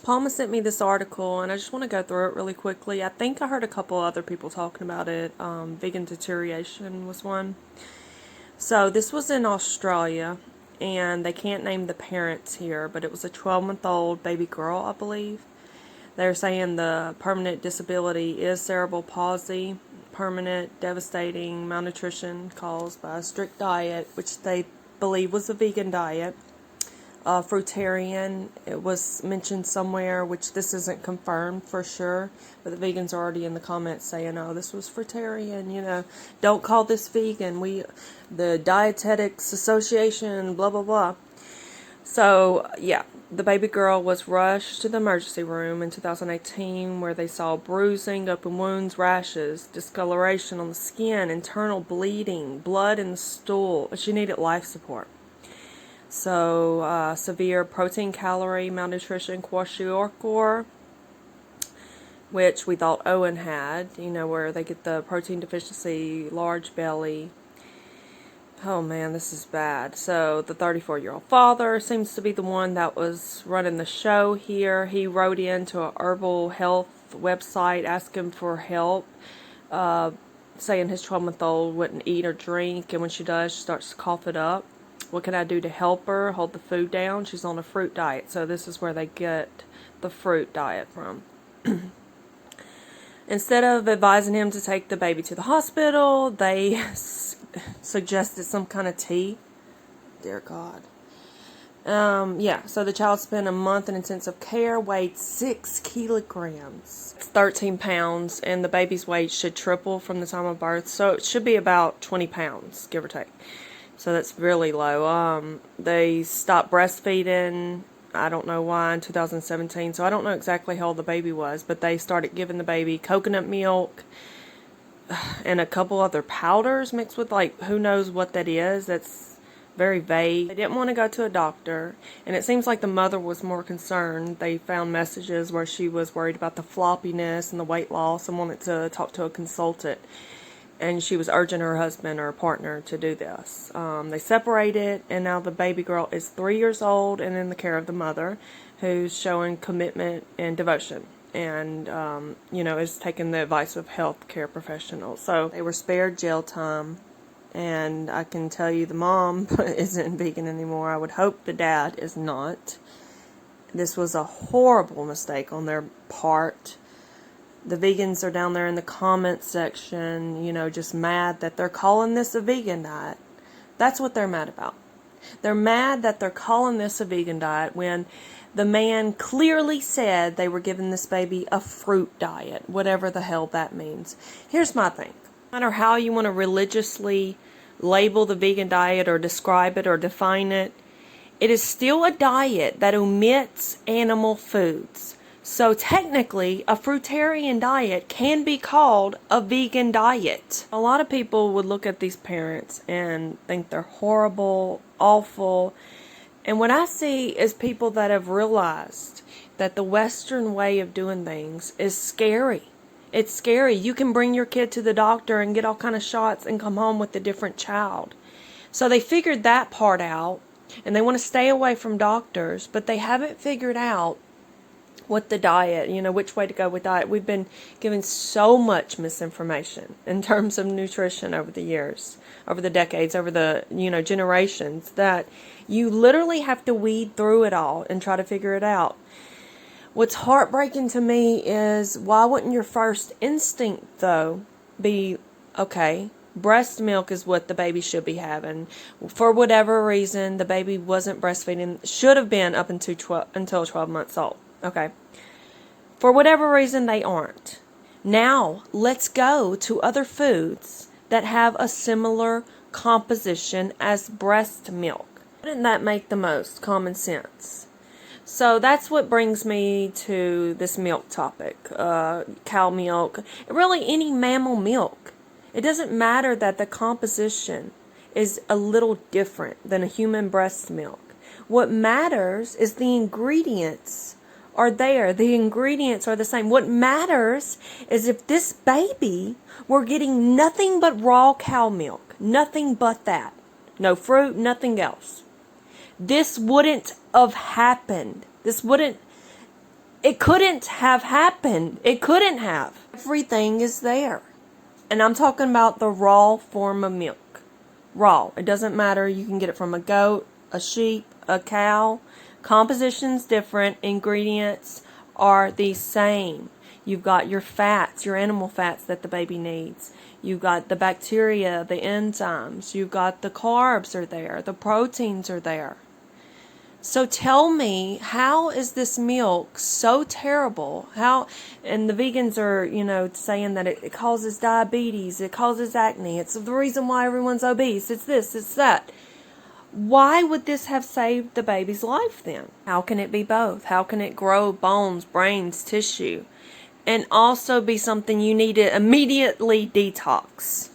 Palma sent me this article, and I just want to go through it really quickly. I think I heard a couple other people talking about it. Vegan deterioration was one. So this was in Australia, and they can't name the parents here, but it was a 12-month-old baby girl, I believe. They're saying the permanent disability is cerebral palsy, permanent devastating malnutrition caused by a strict diet, which they believe was a vegan diet. Fruitarian, it was mentioned somewhere, which this isn't confirmed for sure, but the vegans are already in the comments saying, oh, this was fruitarian, don't call this vegan, the Dietetics Association, blah, blah, blah. So, yeah, the baby girl was rushed to the emergency room in 2018 where they saw bruising, open wounds, rashes, discoloration on the skin, internal bleeding, blood in the stool. She needed life support. So, severe protein calorie malnutrition, kwashiorkor, which we thought Owen had, where they get the protein deficiency, large belly. Oh man, this is bad. So, the 34-year-old father seems to be the one that was running the show here. He wrote into a herbal health website asking for help, saying his 12-month-old wouldn't eat or drink, and when she does, she starts to cough it up. What can I do to help her hold the food down? She's on a fruit diet, so this is where they get the fruit diet from. Instead of advising him to take the baby to the hospital, they suggested some kind of tea. Dear God. So the child spent a month in intensive care, weighed 6 kilograms. It's 13 pounds, and the baby's weight should triple from the time of birth, so it should be about 20 pounds, give or take. So that's really low. They stopped breastfeeding, I don't know why, in 2017. So I don't know exactly how old the baby was, but they started giving the baby coconut milk and a couple other powders mixed with, who knows what that is. That's very vague. They didn't want to go to a doctor, and it seems like the mother was more concerned. They found messages where she was worried about the floppiness and the weight loss and wanted to talk to a consultant. And she was urging her husband or partner to do this. They separated, and now the baby girl is 3 years old and in the care of the mother, who's showing commitment and devotion, and is taking the advice of healthcare professionals. So they were spared jail time, and I can tell you the mom isn't vegan anymore. I would hope the dad is not. This was a horrible mistake on their part. The vegans are down there in the comments section, just mad that they're calling this a vegan diet. That's what they're mad about. They're mad that they're calling this a vegan diet when the man clearly said they were giving this baby a fruit diet, whatever the hell that means. Here's my thing. No matter how you want to religiously label the vegan diet or describe it or define it, it is still a diet that omits animal foods. So technically, a fruitarian diet can be called a vegan diet. A lot of people would look at these parents and think they're horrible, awful. And what I see is people that have realized that the Western way of doing things is scary. It's scary. You can bring your kid to the doctor and get all kind of shots and come home with a different child. So they figured that part out, and they want to stay away from doctors, but they haven't figured out what the diet, which way to go with diet. We've been given so much misinformation in terms of nutrition over the years, over the decades, over the, generations, that you literally have to weed through it all and try to figure it out. What's heartbreaking to me is, why wouldn't your first instinct, though, be, okay, breast milk is what the baby should be having. For whatever reason, the baby wasn't breastfeeding, should have been up until 12 months old. Okay. For whatever reason, they aren't. Now, let's go to other foods that have a similar composition as breast milk. Wouldn't that make the most common sense? So that's what brings me to this milk topic. Cow milk, really any mammal milk. It doesn't matter that the composition is a little different than a human breast milk. What matters is the ingredients are there. The ingredients are the same. What matters is if this baby were getting nothing but raw cow milk, nothing but that, no fruit, nothing else, this wouldn't have happened. This wouldn't It couldn't have happened. It couldn't have. Everything is there. And I'm talking about the raw form of milk. Raw. It doesn't matter. You can get it from a goat, a sheep, a cow. Composition's different. Ingredients are the same. You've got your fats, your animal fats that the baby needs. You've got the bacteria, the enzymes. You've got the carbs are there. The proteins are there. So tell me, how is this milk so terrible? How, and the vegans are, saying that it causes diabetes, it causes acne, it's the reason why everyone's obese, it's this, it's that. Why would this have saved the baby's life then? How can it be both? How can it grow bones, brains, tissue, and also be something you need to immediately detox?